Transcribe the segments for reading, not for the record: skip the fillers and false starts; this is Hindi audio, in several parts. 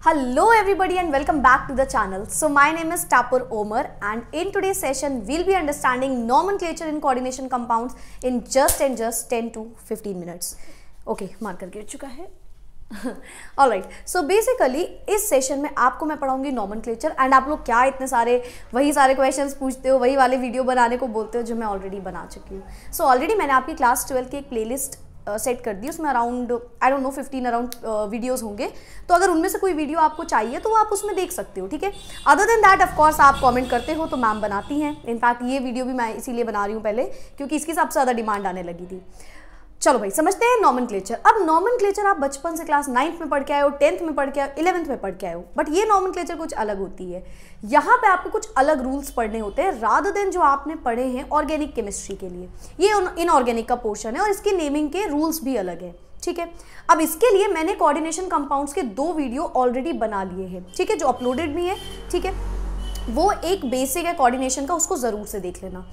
Hello everybody and welcome back to the channel. So my name is Tapur Omar and in today's session we'll be understanding nomenclature in coordination compounds in just 10 to 15 minutes. Okay, marker गिर चुका है. Alright, so basically इस सेशन में आपको मैं पढ़ाऊंगी nomenclature and आप लोग क्या इतने सारे वही सारे क्वेश्चंस पूछते हो, वही वाले वीडियो बनाने को बोलते हो जो मैं ऑलरेडी बना चुकी हूँ. सो ऑलरेडी मैंने आपकी क्लास 12 की एक प्लेलिस्ट सेट कर दी, उसमें around I don't know 15 around videos होंगे. तो अगर उनमें से कोई वीडियो आपको चाहिए तो वो आप उसमें देख सकते हो, ठीक है. Other than that of course आप कमेंट करते हो तो मैम बनाती हैं. इनफैक्ट ये वीडियो भी मैं इसीलिए बना रही हूँ पहले क्योंकि इसकी सबसे ज़्यादा डिमांड आने लगी थी. चलो भाई समझते हैं नॉमेनक्लेचर. अब नॉमेनक्लेचर आप बचपन से क्लास 9th में पढ़ के आए हो, 10th में पढ़ के आए हो, 11th में पढ़ के आए हो, बट ये नॉमेनक्लेचर कुछ अलग होती है. यहाँ पे आपको कुछ अलग रूल्स पढ़ने होते हैं रादर देन जो आपने पढ़े हैं ऑर्गेनिक केमिस्ट्री के लिए. ये इनऑर्गेनिक का पोर्शन है और इसकी नेमिंग के रूल्स भी अलग है, ठीक है. अब इसके लिए मैंने कोऑर्डिनेशन कंपाउंड्स के 2 वीडियो ऑलरेडी बना लिए हैं, ठीक है, जो अपलोडेड भी है, ठीक है. वो एक बेसिक है कोऑर्डिनेशन का, उसको जरूर से देख लेना.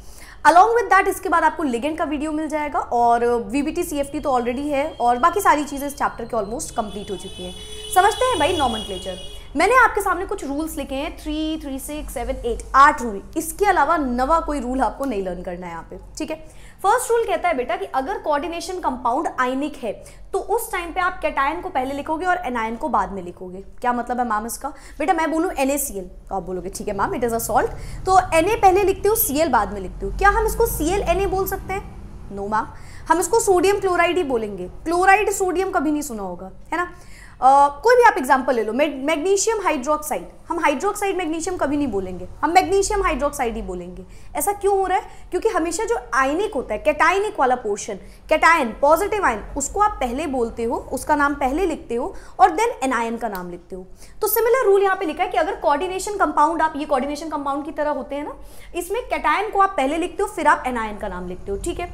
अलॉन्ग विद दैट इसके बाद आपको लिगेंड का वीडियो मिल जाएगा और वीबीटी सीएफटी तो ऑलरेडी है और बाकी सारी चीज़ें इस चैप्टर के ऑलमोस्ट कंप्लीट हो चुकी हैं. समझते हैं भाई नॉमेनक्लेचर. मैंने आपके सामने कुछ रूल्स लिखे हैं 3, 3, 6, 7, 8 रूल. इसके अलावा नवा कोई रूल आपको नहीं लर्न करना है यहाँ पे, ठीक है. फर्स्ट रूल कहता है बेटा कि अगर कोऑर्डिनेशन कंपाउंड आयनिक है तो उस टाइम पे आप कैटायन को पहले लिखोगे और एनायन को बाद में लिखोगे. क्या मतलब है मैम इसका? बेटा मैं बोलूँ NaCl तो आप बोलोगे ठीक है ma'am it is a salt, तो Na पहले लिखते हो, Cl बाद में लिखते हो. क्या हम इसको ClNa बोल सकते हैं? नो मैम, हम इसको सोडियम क्लोराइड ही बोलेंगे. क्लोराइड सोडियम कभी नहीं सुना होगा, है ना. कोई भी आप एग्जांपल ले लो, मैग्नीशियम हाइड्रोक्साइड, हम हाइड्रोक्साइड मैग्नीशियम कभी नहीं बोलेंगे, हम मैग्नीशियम हाइड्रोक्साइड ही बोलेंगे. ऐसा क्यों हो रहा है? क्योंकि हमेशा जो आयनिक होता है, कैटायनिक वाला पोर्शन, कैटायन पॉजिटिव आयन, उसको आप पहले बोलते हो, उसका नाम पहले लिखते हो और देन एनायन का नाम लिखते हो. तो सिमिलर रूल यहाँ पे लिखा है कि अगर कोऑर्डिनेशन कंपाउंड, आप ये कोऑर्डिनेशन कंपाउंड की तरह होते हैं ना, इसमें कैटायन को आप पहले लिखते हो फिर आप एनायन का नाम लिखते हो, ठीक है.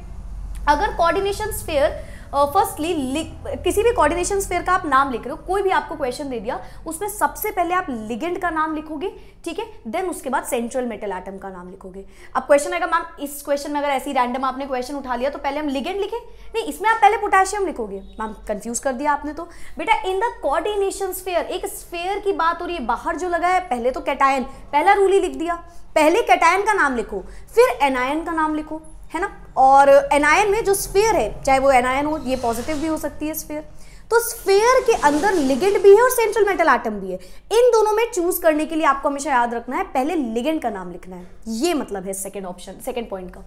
अगर कोऑर्डिनेशन स्फीयर फर्स्टली किसी भी कोऑर्डिनेशन स्फीयर का आप नाम लिख रहे हो, कोई भी आपको क्वेश्चन दे दिया, उसमें सबसे पहले आप लिगेंड का नाम लिखोगे, ठीक है, देन उसके बाद सेंट्रल मेटल एटम का नाम लिखोगे. अब क्वेश्चन आएगा मैम इस क्वेश्चन में अगर ऐसी रैंडम आपने क्वेश्चन उठा लिया तो पहले हम लिगेंड लिखें? नहीं, इसमें आप पहले पोटेशियम लिखोगे. मैम कंफ्यूज कर दिया आपने. तो बेटा इन द कोऑर्डिनेशन स्फीयर, एक स्फीयर की बात हो रही है, बाहर जो लगा है पहले तो कैटायन, पहला रूल ही लिख दिया, पहले कैटायन का नाम लिखो फिर एनायन का नाम लिखो, है ना. और एनायन में जो स्फीयर है, चाहे वो एनायन हो, ये पॉजिटिव भी हो सकती है स्फीयर, तो स्फीयर के अंदर लिगेंड भी है और सेंट्रल मेटल एटम भी है. इन दोनों में चूज करने के लिए आपको हमेशा याद रखना है पहले लिगेंड का नाम लिखना है. ये मतलब है सेकंड ऑप्शन, सेकंड पॉइंट का.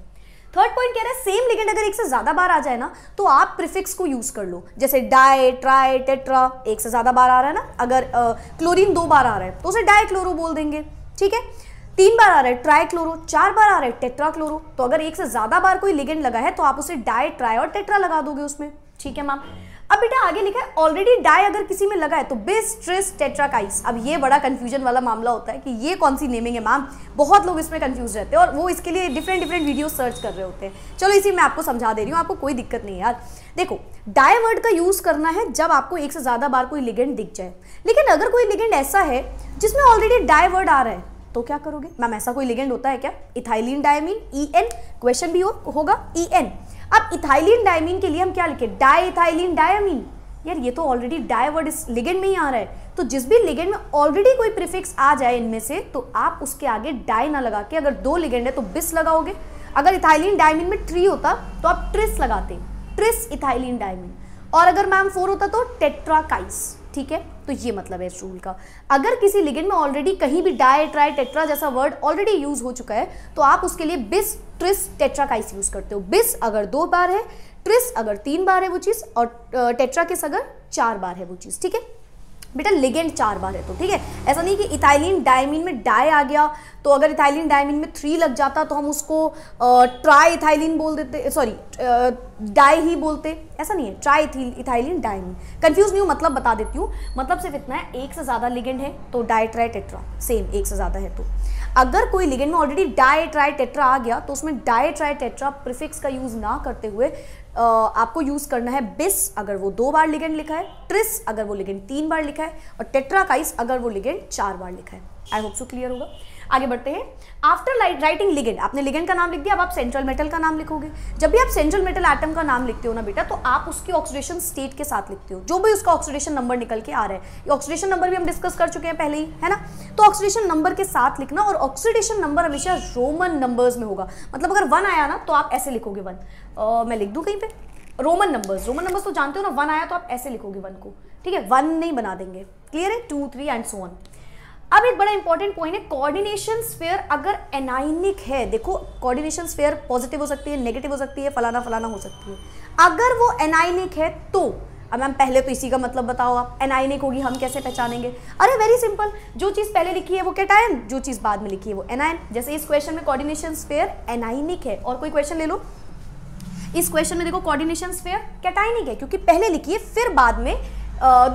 थर्ड पॉइंट कह रहा है सेम लिगेंड अगर एक से ज्यादा बार आ जाए ना तो आप प्रीफिक्स को यूज कर लो. जैसे डाई, ट्राई, टेट्रा, एक से ज्यादा बार आ रहा है ना, अगर क्लोरीन 2 बार आ रहा है तो उसे डाई क्लोरो बोल देंगे, ठीक है. 3 बार आ रहा है ट्राई क्लोरो, 4 बार आ रहा है टेट्रा क्लोरो, तो अगर एक से ज्यादा बार कोई लिगेंड लगा है तो आप उसे डाई, ट्राई और टेट्रा लगा दोगे उसमें, ठीक है मैम. अब बेटा आगे लिखा है ऑलरेडी डाई अगर किसी में लगा है तो बिस, ट्रिस, टेट्राकाइस. अब ये बड़ा कंफ्यूजन वाला मामला होता है कि ये कौन सी नेमिंग है मैम. बहुत लोग इसमें कंफ्यूज रहते हैं और वो इसके लिए डिफरेंट वीडियो सर्च कर रहे होते हैं. चलो इसी में आपको समझा दे रही हूँ, आपको कोई दिक्कत नहीं है यार. देखो डाई वर्ड का यूज करना है जब आपको एक से ज्यादा बार कोई लिगेंड दिख जाए. लेकिन अगर कोई लिगेंड ऐसा है जिसमें ऑलरेडी डाई वर्ड आ रहा है तो क्या करोगे? मैम ऐसा कोई लिगेंड होता है क्या? इथाइलिन डायमीन, EN, क्वेश्चन भी होगा EN. अब इथाइलिन डायमीन के लिए हम क्या लिखे? Di ethylene diamine. यार ये तो ऑलरेडी डाई वर्ड इस लिगेंड में ही आ रहा है, तो जिस भी लिगेंड में ऑलरेडी कोई प्रीफिक्स आ जाए इनमें से तो आप उसके आगे डाई ना लगा के, अगर 2 लिगेंड है तो बिस लगाओगे. अगर इथाइलिन डायमीन में 3 होता तो आप ट्रिस लगाते, ट्रिस इथाइलिन डायमीन. और अगर मैम 4 होता तो टेट्राकाइस, ठीक है. तो ये मतलब है इस रूल का. अगर किसी लिगेंड में ऑलरेडी कहीं भी डाई, ट्राई, टेट्रा जैसा वर्ड ऑलरेडी यूज हो चुका है तो आप उसके लिए बिस, ट्रिस, टेट्राकाइस यूज करते हो. बिस अगर 2 बार है, ट्रिस अगर 3 बार है वो चीज, और टेट्राकिस अगर 4 बार है वो चीज, ठीक है. बेटा लिगेंड 4 बार है तो ठीक है. ऐसा नहीं कि इथाइलिन डायमीन में डाई आ गया तो अगर इथाइलिन डायमीन में 3 लग जाता तो हम उसको ट्राई इथाइलिन बोल देते, सॉरी डाई ही बोलते. ऐसा नहीं है, ट्राई इथाइलिन डायमीन. कंफ्यूज नहीं हो, मतलब बता देती हूँ. मतलब सिर्फ इतना है, एक से ज्यादा लिगेंड है तो डाई, ट्राई, टेट्रा सेम, एक से ज्यादा है तो. अगर कोई लिगेंड में ऑलरेडी डाई, ट्राई, टेट्रा आ गया तो उसमें डाई, ट्राई, टेट्रा प्रीफिक्स का यूज ना करते हुए आपको यूज करना है बिस अगर वो 2 बार लिगेंड लिखा है, ट्रिस अगर वो लिगेंड 3 बार लिखा है और टेट्राकाइस अगर वो लिगेंड 4 बार लिखा है. आई होप सो क्लियर होगा. आगे बढ़ते हैं। आफ्टर राइटिंग लिगेंड, आपने लिगेंड का नाम लिख दिया, अब आप सेंट्रल मेटल का नाम लिखोगे। जब भी आप सेंट्रल मेटल एटम का नाम लिखते हो ना बेटा, तो आप उसकी ऑक्सीडेशन स्टेट के साथ लिखते हो, जो भी उसका ऑक्सीडेशन नंबर निकल के आ रहा है। ये ऑक्सीडेशन नंबर भी हम डिस्कस कर चुके हैं पहले ही, है ना। तो ऑक्सीडेशन नंबर के साथ लिखना, और ऑक्सीडेशन नंबर हमेशा रोमन नंबर्स में होगा। मतलब अगर 1 आया ना तो आप ऐसे लिखोगे 1, मैं लिख दूं कहीं पे रोमन नंबर्स तो जानते हो ना, 1 आया तो आप ऐसे लिखोगे 1 को, ठीक है, 1 नहीं बना देंगे। क्लियर है, 2, 3 एंड सो ऑन। अब एक बड़ा इंपॉर्टेंट पॉइंट है, कोऑर्डिनेशन स्फीयर अगर एनाइनिक है, देखो कोऑर्डिनेशन स्फीयर पॉजिटिव हो सकती है, नेगेटिव हो सकती है, फलाना फलाना हो सकती है। अगर वो एनाइनिक है तो, अब मैम पहले तो इसी का मतलब बताओ आप, एनाइनिक होगी हम कैसे पहचानेंगे? अरे वेरी सिंपल, जो चीज पहले लिखी है वो कैटायन, जो चीज बाद में लिखी है वो एनायन। जैसे इस क्वेश्चन में कोऑर्डिनेशन स्फीयर एनाइनिक है, और कोई क्वेश्चन ले लो, इस क्वेश्चन में देखो कोऑर्डिनेशन स्फीयर कैटायनिक है, क्योंकि पहले लिखी है फिर बाद में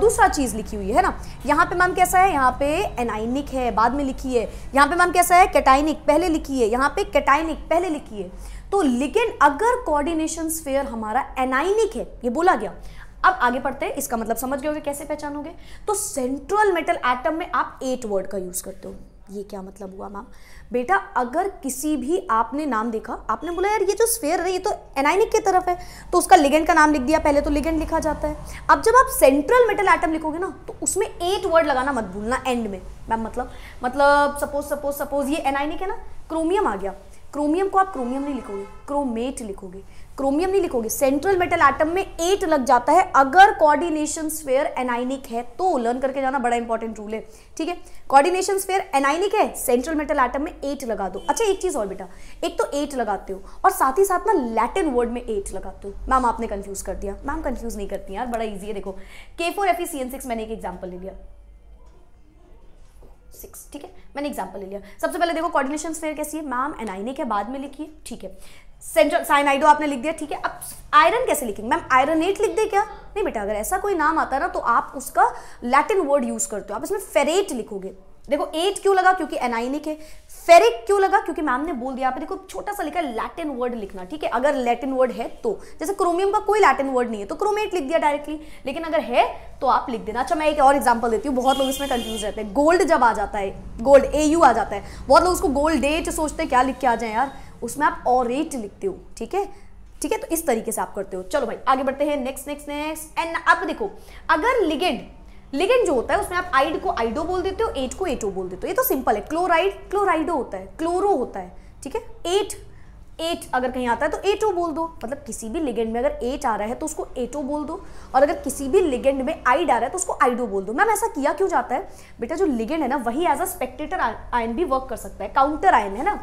दूसरा चीज लिखी हुई है ना। यहाँ पे मैम कैसा है, यहाँ पे एनाइनिक है बाद में लिखी है, यहाँ पे मैम कैसा है कैटाइनिक पहले लिखी है, यहाँ पे कैटाइनिक पहले लिखी है। तो लेकिन अगर कोऑर्डिनेशन स्फीयर हमारा एनाइनिक है, ये बोला गया। अब आगे पढ़ते हैं, इसका मतलब समझ गए होगे कैसे पहचानोगे। तो सेंट्रल मेटल एटम में आप 8 वर्ड का यूज करते हो। ये क्या मतलब हुआ मैम? बेटा अगर किसी भी आपने नाम देखा, आपने बोला यार ये जो स्फीयर है ये तो एनाइनिक की तरफ है, तो उसका लिगेंड का नाम लिख दिया, पहले तो लिगेंड लिखा जाता है। अब जब आप सेंट्रल मेटल एटम लिखोगे ना, तो उसमें 8 वर्ड लगाना मत भूलना एंड में। मैम मतलब सपोज ये एनाइनिक है ना, क्रोमियम आ गया, क्रोमियम को आप क्रोमियम नहीं लिखोगे, क्रोमेट लिखोगे, क्रोमियम नहीं लिखोगे। सेंट्रल मेटल एटम में 8 लग जाता है अगर कोऑर्डिनेशन स्फीयर एनाइनिक है तो। लर्न करके जाना, बड़ा इंपॉर्टेंट रूल है, ठीक है। कोऑर्डिनेशन स्फीयर एनाइनिक है, सेंट्रल मेटल एटम में 8 लगा दो। अच्छा एक चीज और बेटा, एक तो 8 लगाते हो और साथ ही साथ ना लैटिन वर्ड में 8 लगाते हो। मैम आपने कंफ्यूज कर दिया। मैम कंफ्यूज नहीं करती यार, बड़ा ईजी है। देखो K4FeCN6 मैंने एक एग्जाम्पल ले लिया, 6, ठीक है, मैंने एग्जांपल ले लिया। सबसे पहले देखो कोऑर्डिनेशन स्फीयर कैसी है, मैम एनाइनिक है बाद में लिखिए, ठीक है। सेंट्रल साइनाइडो आपने लिख दिया, ठीक है। अब आयरन कैसे लिखेंगे? मैम आयरनेट लिख दे क्या? नहीं बेटा, अगर ऐसा कोई नाम आता है ना तो आप उसका लैटिन वर्ड यूज करते हो, आप इसमें फेरेट लिखोगे। देखो 8 क्यों लगा? क्योंकि एनाइनिक है। फेरिक क्यों लगा? क्योंकि मैम ने बोल दिया। यहाँ पे देखो छोटा सा लिखा है लैटिन वर्ड लिखना, ठीक है। अगर लैटिन वर्ड है तो, जैसे क्रोमियम का कोई लैटिन वर्ड नहीं है तो क्रोमेट लिख दिया डायरेक्टली, लेकिन अगर है तो आप लिख देना। अच्छा मैं एक और एग्जांपल देती हूँ, बहुत लोग इसमें कंफ्यूज रहते हैं। गोल्ड जब आ जाता है, गोल्ड AU आ जाता है, बहुत लोग उसको गोल्ड डेट सोचते हैं क्या लिख के आ जाए यार, उसमें आप ऑरेट लिखते हो, ठीक है, ठीक है। तो इस तरीके से आप करते हो। चलो भाई आगे बढ़ते हैं, नेक्स्ट। एंड अब देखो अगर लिगेंड जो होता है उसमें आप आइड को आइडो बोल देते हो, एट को एटो बोल देते हो, ये तो सिंपल है। क्लोराइड क्लोराइडो होता है, क्लोरो होता है, ठीक है। एट अगर कहीं आता है तो एटो बोल दो, मतलब किसी भी लिगेंड में अगर 8 आ रहा है तो उसको एटो बोल दो, और अगर किसी भी लिगेंड में आइड आ रहा है तो उसको आइडो बोल दो। मैम ऐसा किया क्यों जाता है? बेटा जो लिगेंड है ना वही एज अ स्पेक्टेटर आयन भी वर्क कर सकता है, काउंटर आयन है ना,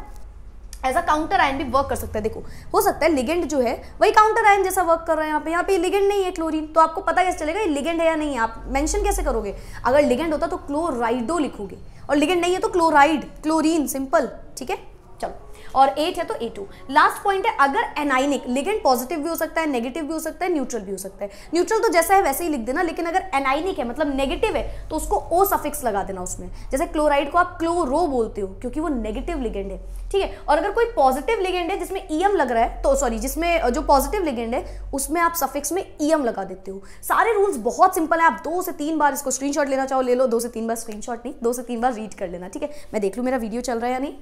एज अ काउंटर आयन भी वर्क कर सकता है। देखो हो सकता है लिगेंड जो है वही काउंटर आयन जैसा वर्क कर रहा है। यहाँ पे लिगेंड नहीं है क्लोरीन, तो आपको पता कैसे चलेगा ये लिगेंड है या नहीं है? आप मेंशन कैसे करोगे? अगर लिगेंड होता तो क्लोराइडो लिखोगे, और लिगेंड नहीं है तो क्लोराइड, क्लोरीन, सिंपल, ठीक है। चलो, और 8 है तो A2। लास्ट पॉइंट है, अगर एनाइनिक, लिगेंड पॉजिटिव भी हो सकता है, नेगेटिव भी हो सकता है, न्यूट्रल भी हो सकता है। न्यूट्रल तो जैसा है वैसे ही लिख देना, लेकिन अगर एनाइनिक है मतलब नेगेटिव है तो उसको O सफिक्स लगा देना उसमें। जैसे क्लोराइड को आप क्लोरो बोलते हो क्योंकि वो नेगेटिव लिगेंड है, ठीक है। और अगर कोई पॉजिटिव लिगेंड है जिसमें EM लग रहा है तो सॉरी, जिसमें जो पॉजिटिव लिगेंड है उसमें आप सफिक्स में EM लगा देते हो। सारे रूल्स बहुत सिंपल है, आप 2 से 3 बार इसको स्क्रीनशॉट लेना चाहो ले लो, 2 से 3 बार स्क्रीनशॉट नहीं, 2 से 3 बार रीड कर लेना, ठीक है। मैं देख लूँ मेरा वीडियो चल रहा है या नहीं।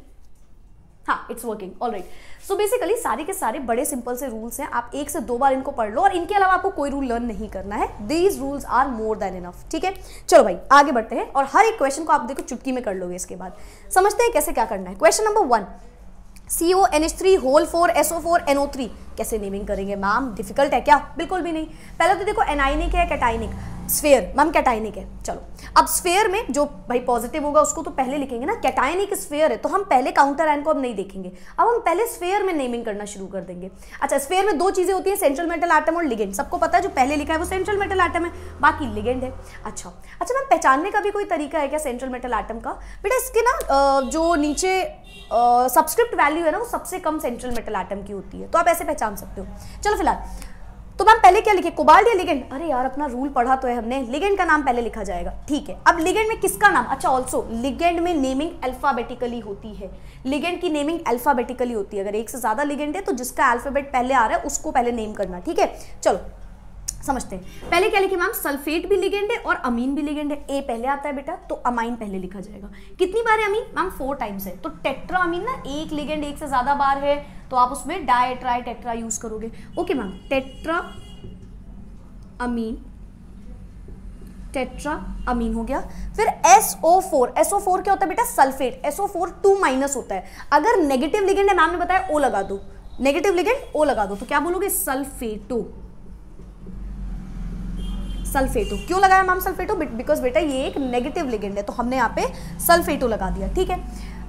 हाँ, it's working, alright. So basically सारे के सारे बड़े सिंपल से रूल्स हैं, आप 1 से 2 बार इनको पढ़ लो, और इनके अलावा आपको कोई रूल लर्न नहीं करना है। These rules are more than enough, ठीक है। चलो भाई आगे बढ़ते हैं, और हर एक क्वेश्चन को आप देखो चुटकी में कर लोगे। इसके बाद समझते हैं कैसे क्या करना है। Question number 1, CONH3 whole 4 SO4 NO3 कैसे नेमिंग करेंगे? मैम डिफिकल्ट है क्या? बिल्कुल भी नहीं। पहले तो देखो एनाइनिक है, कैटाइनिक, स्फीयर, मैम कैटाइनिक है। चलो अब स्फीयर में जो भाई पॉजिटिव होगा उसको तो पहले लिखेंगे ना, कैटाइनिक स्फीयर है तो हम पहले काउंटर आयन को अब नहीं देखेंगे, अब हम पहले स्फीयर में नेमिंग करना शुरू कर देंगे। अच्छा स्फीयर में 2 चीजें होती है, सेंट्रल मेटल एटम और लिगेंड। सबको पता है जो पहले लिखा है वो सेंट्रल मेटल एटम है, बाकी लिगेंड है। अच्छा मैम पहचानने का भी कोई तरीका है क्या सेंट्रल मेटल एटम का? बेटा इसके ना जो नीचे सबस्क्रिप्ट वैल्यू है ना वो सबसे कम सेंट्रल मेटल एटम की होती है, तो आप ऐसे पहचान सकते हो। चलो फिलहाल तो मैम पहले क्या लिखे, कोबाल्ट या लिगेंड? अरे यार अपना रूल पढ़ा तो है हमने, लिगेंड का नाम पहले लिखा जाएगा, ठीक है। अब लिगेंड में किसका नाम? अच्छा ऑल्सो लिगेंड में नेमिंग अल्फाबेटिकली होती है, लिगेंड की नेमिंग अल्फाबेटिकली होती है। अगर एक से ज्यादा लिगेंड है तो जिसका अल्फाबेट पहले आ रहा है उसको पहले नेम करना, ठीक है। चलो समझते हैं। पहले क्या लिखे मैम, सल्फेट भी लिगेंड है और अमीन भी लिगेंड है। ए पहले आता है बेटा, तो अमाइन पहले लिखा जाएगा। कितनी बार है अमीन मैम, 4 टाइम्स है। तो टेट्रा अमीन ना, एक लिगेंड एक से ज्यादा बार है तो आप उसमें डाई ट्राई टेट्रा यूज करोगे। Okay ma'am, tetra amine, tetra amine हो गया। फिर SO4, SO4 क्या होता है बेटा, सल्फेट। SO4 2- होता है। अगर नेगेटिव लिगेंड है, मैम ने बताया O लगा दो, नेगेटिव लिगेंड O लगा दो, तो क्या बोलोगे, सल्फेटो। सल्फेटो क्यों लगाया मैम सल्फेटो, बिकॉज बेटा ये एक नेगेटिव लिगेंड है, तो हमने यहाँ पे सल्फेटो लगा दिया। ठीक है,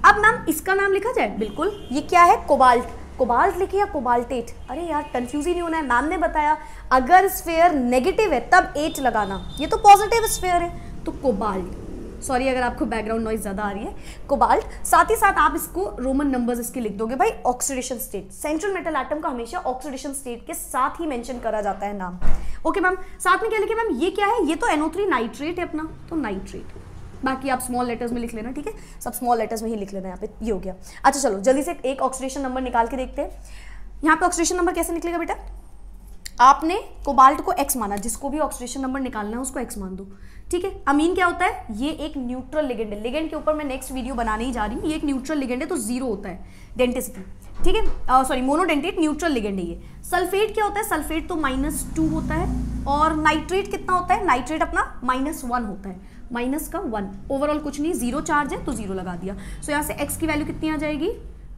अब मैम इसका नाम लिखा जाए, बिल्कुल। ये क्या है, कोबाल्ट। कोबाल्ट लिखे या कोबाल्टेट, अरे यार कंफ्यूज ही नहीं होना है। मैम ने बताया अगर स्फेयर नेगेटिव है तब 8 लगाना, ये तो पॉजिटिव स्फेयर है, तो कोबाल्ट। सॉरी अगर आपको बैकग्राउंड नॉइज ज़्यादा आ रही है, कोबाल्ट। साथ ही साथ आप इसको रोमन नंबर्स इसके लिख दोगे भाई, oxidation state. Central metal atom का हमेशा ऑक्सीडेशन स्टेट के साथ ही मेंशन करा जाता है नाम। ओके मैम, साथ में क्या लिखे मैम, ये क्या है, ये तो NO3 नाइट्रेट है अपना, तो नाइट्रेट। बाकी आप स्मॉल लेटर्स में लिख लेना, ठीक है, सब स्मॉल लेटर्स में ही लिख लेना। यहाँ पे ये हो गया। अच्छा चलो जल्दी से एक ऑक्सीडेशन नंबर निकाल के देखते हैं। यहाँ पे ऑक्सीडेशन नंबर कैसे निकलेगा बेटा, आपने कोबाल्ट को X माना, जिसको भी ऑक्सीडेशन नंबर निकालना है उसको X मान दो। ठीक है, अमीन क्या होता है, ये एक न्यूट्रल लिगेंड है। लिगेंड के ऊपर मैं नेक्स्ट वीडियो बनाने ही जा रही हूँ। ये एक न्यूट्रल लिगेंड है तो 0 होता है डेंटिसिटी। ठीक है, सॉरी मोनोडेंटेट न्यूट्रल लिगेंड है ये। सल्फेट क्या होता है, सल्फेट तो -2 होता है। और नाइट्रेट कितना होता है, नाइट्रेट अपना -1 होता है, -1। ओवरऑल कुछ नहीं, 0 चार्ज है तो 0 लगा दिया। सो यहाँ से X की वैल्यू कितनी आ जाएगी,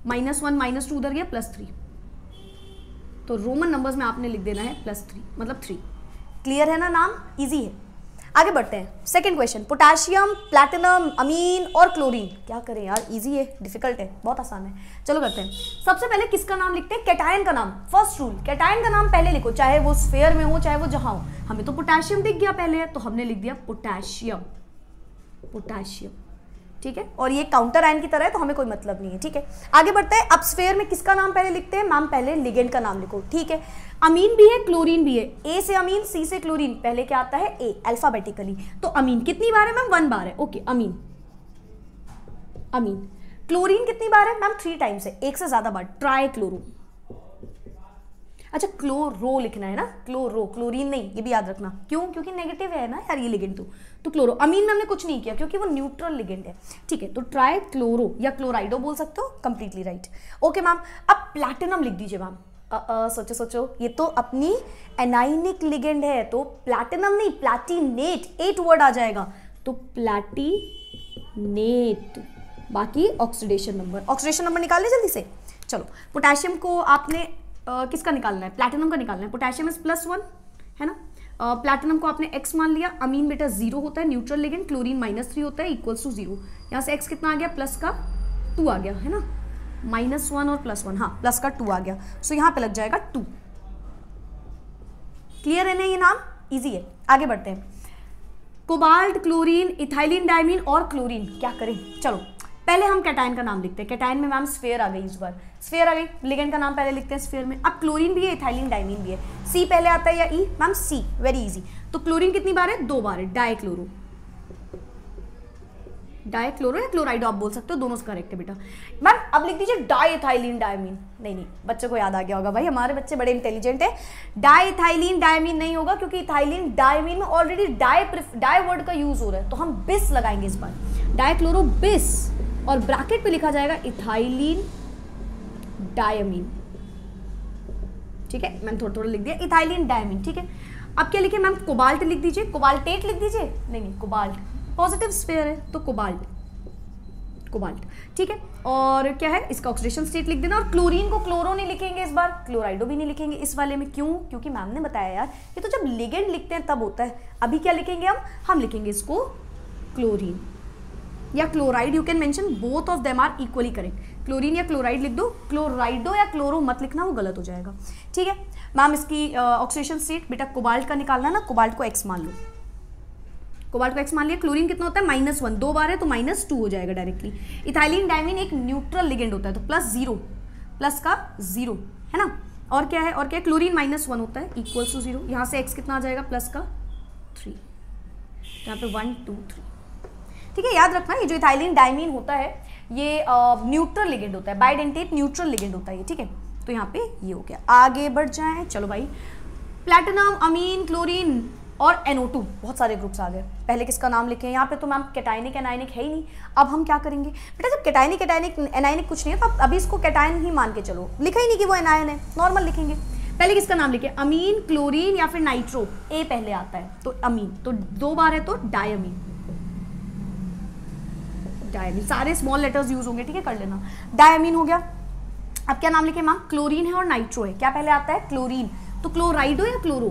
-1 -2 उधर गया, +3। तो रोमन नंबर्स में आपने लिख देना है +3, मतलब 3। क्लियर है ना, नाम इजी है। आगे बढ़ते हैं। सेकंड क्वेश्चन, पोटेशियम, प्लैटिनम, अमीन और क्लोरीन। क्या करें यार, इजी है, डिफिकल्ट है, बहुत आसान है। चलो करते हैं। सबसे पहले किसका नाम लिखते हैं, कैटायन का नाम। फर्स्ट रूल, कैटायन का नाम पहले लिखो, चाहे वो स्फेयर में हो चाहे वो जहां हो। हमें तो पोटेशियम दिख गया पहले, तो हमने लिख दिया पोटेशियम, पोटेशियम। ठीक है, और ये काउंटर आयन की तरह है तो हमें कोई मतलब नहीं है। ठीक है, आगे बढ़ते हैं। अब स्फेयर में किसका नाम पहले लिखते हैं, मैम पहले लिगेंड का नाम लिखो। ठीक है, अमीन भी है क्लोरीन भी है। ए से अमीन, सी से क्लोरीन, पहले क्या आता है ए, अल्फाबेटिकली। तो अमीन कितनी बार है मैम, 1 बार है। ओके, अमीन, अमीन। क्लोरीन कितनी बार है मैम, 3 टाइम्स है, एक से ज्यादा बार, ट्राई क्लोरो। अच्छा, क्लोरो लिखना है ना, क्लोरो, क्लोरीन नहीं, ये भी याद रखना। क्यों, क्योंकि नेगेटिव है ना यार ये लिगेंड, तो क्लोरो। अमीन में हमने कुछ नहीं किया क्योंकि वो न्यूट्रल लिगेंड है। ठीक है, तो ट्राई क्लोरो या क्लोराइडो बोल सकते हो, कंप्लीटली राइट। ओके मैम, अब प्लैटिनम लिख दीजिए मैम। सोचो सोचो, ये तो अपनी एनाइनिक लिगेंड है, तो प्लैटिनम नहीं, प्लैटिनेट, 8 वर्ड आ जाएगा, तो प्लैटिनेट। बाकी ऑक्सीडेशन नंबर, ऑक्सीडेशन नंबर निकाल ले जल्दी से। चलो, पोटेशियम को आपने किसका निकालना है, प्लैटिनम का निकालना है। पोटेशियम इज +1 है ना। प्लैटिनम को आपने X मान लिया। अमीन बेटा 0 होता है, न्यूट्रल लिगेंड। क्लोरीन -3 होता है, इक्वल्स टू 0। यहाँ से X कितना आ गया, +2 आ गया है ना, -1 और +1, हाँ +2 आ गया। सो यहाँ पे लग जाएगा 2। क्लियर है ना, ये नाम इजी है। आगे बढ़ते हैं। कोबाल्ट, क्लोरीन, इथाइलिन डायमीन और क्लोरीन। क्या करें, चलो पहले हम कैटायन का नाम लिखते हैं। कैटायन में मैम स्फेयर आ गई, इस बार स्फेयर आ गई। लिगेंड का नाम पहले लिखते हैं स्फेयर में। अब क्लोरीन भी है, इथाइलिन डायमीन भी है। सी पहले आता है या ई, मैम सी, वेरी इजी। तो क्लोरीन कितनी बार है, 2 बार है, डाइक्लोरो। डाइक्लोरो या क्लोराइडो आप बोल सकते हो, दोनों से करेक्ट है बेटा। मैम अब लिख दीजिए डाइथाइलिन डायमीन। नहीं, बच्चों को याद आ गया होगा भाई, हमारे बच्चे बड़े इंटेलिजेंट है। डाइथाइलिन डायमीन नहीं होगा क्योंकि इथाइलिन डायमीन में ऑलरेडी डाई वर्ड का यूज हो रहा है, तो हम बिस लगाएंगे इस बार, डाइक्लोरो बिस। और ब्रैकेट पे लिखा जाएगा इथाइलिन डायमीन। ठीक है, मैंने थोड़ा थोड़ा लिख दिया, इथाइलिन डायमीन। ठीक है, अब क्या लिखे मैम, कोबाल्ट लिख दीजिए, कोबाल्टेट लिख दीजिए। नहीं, कोबाल्ट पॉजिटिव स्फेयर है तो कोबाल्ट, कोबाल्ट। ठीक है, और क्या है, इसका ऑक्सीडेशन स्टेट लिख देना। और क्लोरीन को क्लोरो नहीं लिखेंगे इस बार, क्लोराइडो भी नहीं लिखेंगे इस वाले में। क्यों, क्योंकि मैम ने बताया यार ये तो जब लिगेंड लिखते हैं तब होता है। अभी क्या लिखेंगे हम लिखेंगे इसको क्लोरीन या chloride, you can mention, both of them are equally correct. Chlorine या क्लोराइड लिख दो, क्लोराइडो या क्लोरो मत लिखना, वो गलत हो जाएगा। ठीक है मैम, इसकी ऑक्सीडेशन स्टेट बेटा कोबाल्ट का निकालना है ना, कोबाल्ट को X मान लो। कोबाल्ट को X मान लिया। क्लोरीन कितना होता है, -1, 2 बार है तो -2 हो जाएगा डायरेक्टली। इथाइलिन डायमीन एक न्यूट्रल लिगेंड होता है, तो +0, प्लस का 0 है ना। और क्या है, और क्या है, क्लोरीन -1 होता है, इक्वल्स टू 0। यहाँ से X कितना आ जाएगा, +3। यहाँ पे 1 2 3। ठीक है, याद रखना ये जो इथाइलिन डायमीन होता है ये न्यूट्रल लिगेंड होता है, बाइडेंटेट न्यूट्रल लिगेंड होता है ये। ठीक है, तो यहाँ पे ये हो गया। आगे बढ़ जाएं, चलो भाई। प्लैटिनम, अमीन, क्लोरीन और NO2, बहुत सारे ग्रुप्स आ गए। पहले किसका नाम लिखें? यहाँ पे तो मैम कैटायनिक एनायनिक है ही नहीं। अब हम क्या करेंगे बेटा, जब कैटायनिक एनायनिक एनायनिक कुछ नहीं है तो आप अभी इसको कैटायन ही मान के चलो, लिखा ही नहीं कि वो एनायन है, नॉर्मल लिखेंगे। पहले किसका नाम लिखे? अमीन, क्लोरीन या फिर नाइट्रो। ए पहले आता है तो अमीन, तो 2 बार है तो डायमीन। डायमीन सारे स्मॉल लेटर्स यूज होंगे, ठीक है, कर लेना। डायमीन हो गया। अब क्या नाम लिखे मैम? क्लोरीन है और नाइट्रो है। क्या पहले आता है? क्लोरीन। तो क्लोराइडो या क्लोरो,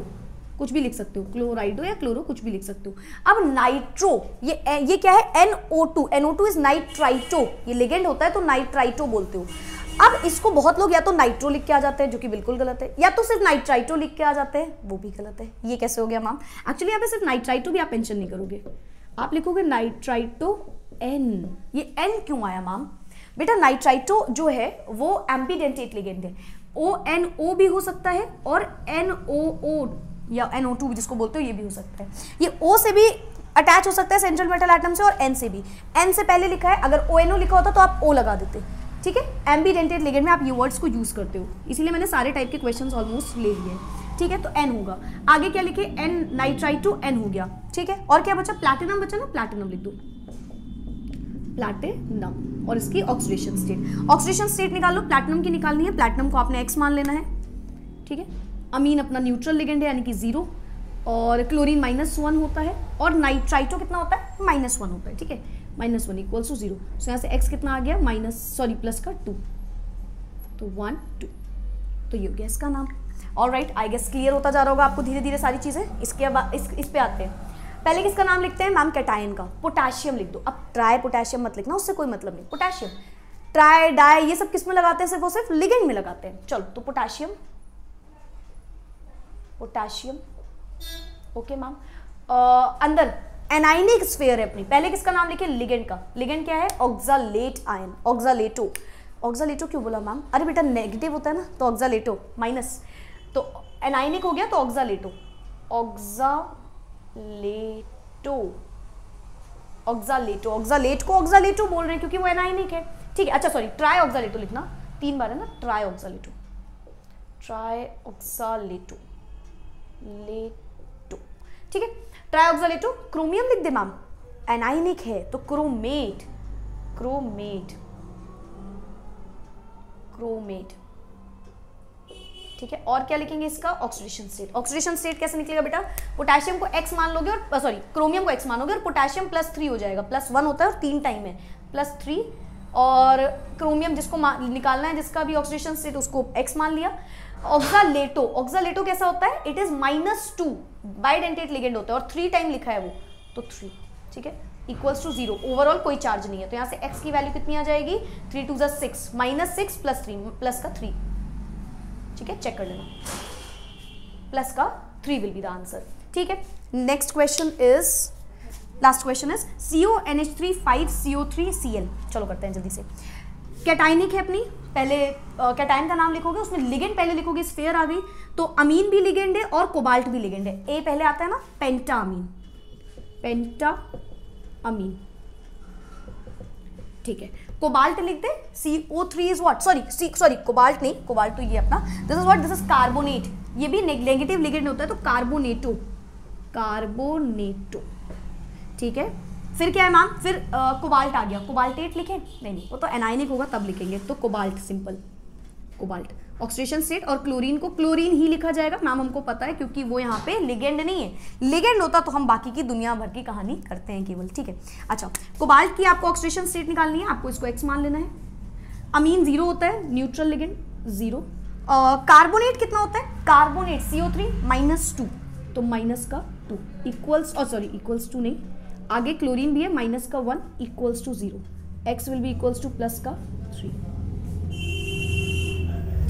कुछ भी लिख सकते हो, क्लोराइडो या क्लोरो कुछ भी लिख सकते हो। अब नाइट्रो, ये क्या है? NO2। NO2 इज नाइट्राइटो, ये लिगेंड होता है तो नाइट्राइटो बोलते हो। अब इसको बहुत लोग या तो नाइट्रो लिख के आ जाते हैं, जो कि बिल्कुल गलत है, या तो सिर्फ नाइट्राइटो लिख के आ जाते हैं, वो भी गलत है। ये कैसे हो गया मैम? एक्चुअली यहाँ पे सिर्फ नाइट्राइटो भी आप मेंशन नहीं करोगे, आप लिखोगे नाइट्राइटो N। ये N क्यों आया मैम? बेटा नाइट्राइटो जो है वो एम्बीडेंटेट लिगेंड है, ONO भी हो सकता है और NOO या NO2 जिसको बोलते हो ये भी हो सकता है। ये O से भी अटैच हो सकता है सेंट्रल मेटल एटम से, और N से भी। N से पहले लिखा है, अगर ONO लिखा होता तो आप O लगा देते, ठीक है। एम्बीडेंटेट लिगेंड में आप ये वर्ड्स को यूज करते हो, इसीलिए मैंने सारे टाइप के क्वेश्चंस ऑलमोस्ट ले लिए, ठीक है। तो N होगा। आगे क्या लिखे? N नाइट्राइटो N हो गया, ठीक है। और क्या बचा? प्लैटिनम बचा ना, प्लैटिनम लिख दो, प्लैटिनम, और इसकी ऑक्सीडेशन स्टेट। ऑक्सीडेशन स्टेट निकालो, प्लैटिनम की निकालनी है, प्लैटिनम को आपने X मान लेना है, ठीक है। अमीन अपना न्यूट्रल लिगेंड है यानी कि 0, और क्लोरीन -1 होता है, और नाइट्राइटो कितना होता है? -1 होता है, ठीक है। -1 इक्वल्स टू 0। सो यहाँ से X कितना आ गया? प्लस का 2, तो 1 2, तो ये हो गया इसका नाम। ऑलराइट, आई गेस क्लियर होता जा रहा होगा आपको धीरे धीरे सारी चीजें। इसके बाद इस पे आते हैं। पहले किसका नाम लिखते हैं मैम? कैटायन का। पोटेशियम लिख दो। अब ट्राई पोटेशियम मत लिखना, उससे कोई मतलब नहीं। पोटेशियम, ट्राई, डाई, ये सब किस में लगाते हैं? सिर्फ वो सिर्फ लिगेंड में लगाते हैं। चलो, तो पोटेशियम, पोटेशियम, ओके मैम। अंदर एनाइनिक स्फीयर है अपनी। पहले किसका नाम लिखे? लिगेंड का। लिगेंड क्या है? Oxalate ion, ऑक्सालेटो। ऑक्सालेटो क्यों बोला मैम? अरे बेटा नेगेटिव होता है ना, तो ऑक्सालेटो माइनस, तो एनाइनिक हो गया तो ऑक्सालेटो। ऑक्सालेटो, ऑक्सालेटो, ऑक्सालेट को ऑक्सालेटो बोल रहे हैं क्योंकि वो एनाइनिक है, ठीक है। अच्छा सॉरी, ट्राई ऑक्सालेटो लिखना, 3 बार है ना, ट्राई ऑक्सालेटो, ट्राई ऑक्सालेटो, लेटो, ठीक है। ट्राई ऑक्सालेटो। क्रोमियम लिख दे मैम, एनाइनिक है तो क्रोमेट, क्रोमेट, क्रोमेट, ठीक है। और क्या लिखेंगे इसका? Oxidation state. ऑक्सीडेशन स्टेट कैसे निकलेगा बेटा? पोटेशियम को X मान लोगे, और सॉरी क्रोमियम को X मानोगे, और पोटेशियम +3 हो जाएगा, +1 होता है और 3 टाइम है, +3, और क्रोमियम जिसको निकालना है, जिसका भी ऑक्सीडेशन स्टेट, उसको X मान लिया। ऑक्सालेटो, ऑक्सालेटो कैसा होता है? इट इज -2, बाइडेंटेट लिगेंड होता है, और 3 टाइम लिखा है वो, तो 3, ठीक है, इक्वल्स टू 0। ओवरऑल कोई चार्ज नहीं है, तो यहाँ से X की वैल्यू कितनी आ जाएगी? 3 2 6, -6 + 3 प्लस का 3, ठीक है, चेक कर लेना, प्लस का 3 विल बी द आंसर, ठीक है। Next question is, last question is CONH3 5CO3Cl। चलो करते हैं जल्दी से। कैटायनिक है अपनी, पहले कैटायन का नाम लिखोगे, उसमें लिगेंड पहले लिखोगे, स्फीयर आ गई, तो अमीन भी लिगेंड है और कोबाल्ट भी लिगेंड है। ए पहले आता है ना, पेंटामीन, पेंटामीन, ठीक है। कोबाल्ट लिख दे, CO3 is what? Sorry cobalt नहीं, कोबाल्ट तो ये अपना, this is what? This is carbonate, ये भी नेगेटिव लिगेंड होता है, तो कार्बोनेटो, कार्बोनेटो, ठीक है। फिर क्या है मैम? फिर कोबाल्ट आ गया, कोबाल्टेट लिखें? नहीं, वो तो एनायनिक होगा तब लिखेंगे, तो cobalt, simple cobalt. Oxidation state, और क्लोरीन को क्लोरीन ही लिखा जाएगा मैम, हमको पता है, क्योंकि वो यहाँ पे लिगेंड नहीं है। लिगेंड होता तो हम बाकी की दुनिया भर की कहानी करते हैं केवल, ठीक है। अच्छा, कोबाल्ट की आपको ऑक्सीडेशन स्टेट निकालनी है, आपको इसको X मान लेना है। अमीन 0 होता है, न्यूट्रल लिगेंड 0। कार्बोनेट कितना होता है? कार्बोनेट CO3 -2, तो -2 इक्वल्स, और सॉरी इक्वल्स टू नहीं, आगे क्लोरीन भी है, -1 equals to 0, X will be equals to +3,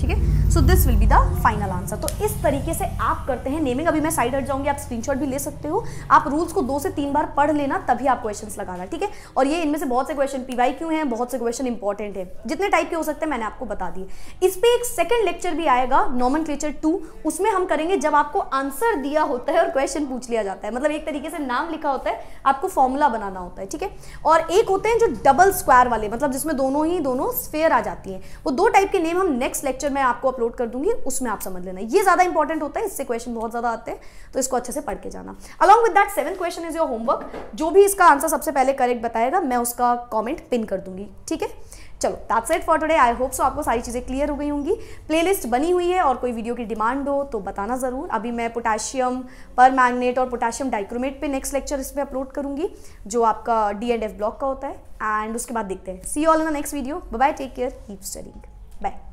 ठीक है। So this will be the final answer. तो इस तरीके से आप करते हैं नेमिंग। अभी मैं साइड हट जाऊंगी, आप स्क्रीनशॉट भी ले सकते हो। आप रूल्स को 2 से 3 बार पढ़ लेना, तभी आप क्वेश्चंस लगाना, ठीक है। और ये इनमें से बहुत से क्वेश्चन PYQ हैं, बहुत से क्वेश्चन इंपॉर्टेंट है, जितने टाइप के हो सकते हैं मैंने आपको बता दिए। इस पे एक सेकंड लेक्चर भी आएगा, नॉमेनक्लेचर 2, उसमें हम करेंगे जब आपको आंसर दिया होता है और क्वेश्चन पूछ लिया जाता है, मतलब एक तरीके से नाम लिखा होता है, आपको फॉर्मूला बनाना होता है, ठीक है। और एक होते हैं जो डबल स्क्वायर वाले, मतलब जिसमें दोनों स्फीयर आ जाती हैं, वो 2 टाइप के नेम हम नेक्स्ट लेक्चर में आपको अपलोड कर दूंगी, उसमें आप समझ लेना। ये ज़्यादा इंपॉर्टेंट होता है, इससे क्वेश्चन बहुत ज़्यादा आते हैं, तो इसको अच्छे से पढ़ के जाना। Along with that 7th question is your homework. जो भी इसका आंसर सबसे पहले करेक्ट बताएगा मैं उसका कॉमेंट पिन कर दूंगी, ठीक है। चलो that's it for today. I hope so आपको सारी चीज़ें क्लियर हो गई होंगी। प्लेलिस्ट बनी हुई है और कोई वीडियो की डिमांड हो तो बताना ज़रूर। अभी मैं पोटेशियम पर मैग्नेट और पोटेशियम डाइक्रोमेट पे नेक्स्ट लेक्चर इस पर अपलोड करूंगी, जो आपका D&F ब्लॉक का होता है। एंड उसके बाद देखते हैं। See you all in the next video. Bye bye, take care, keep studying, bye.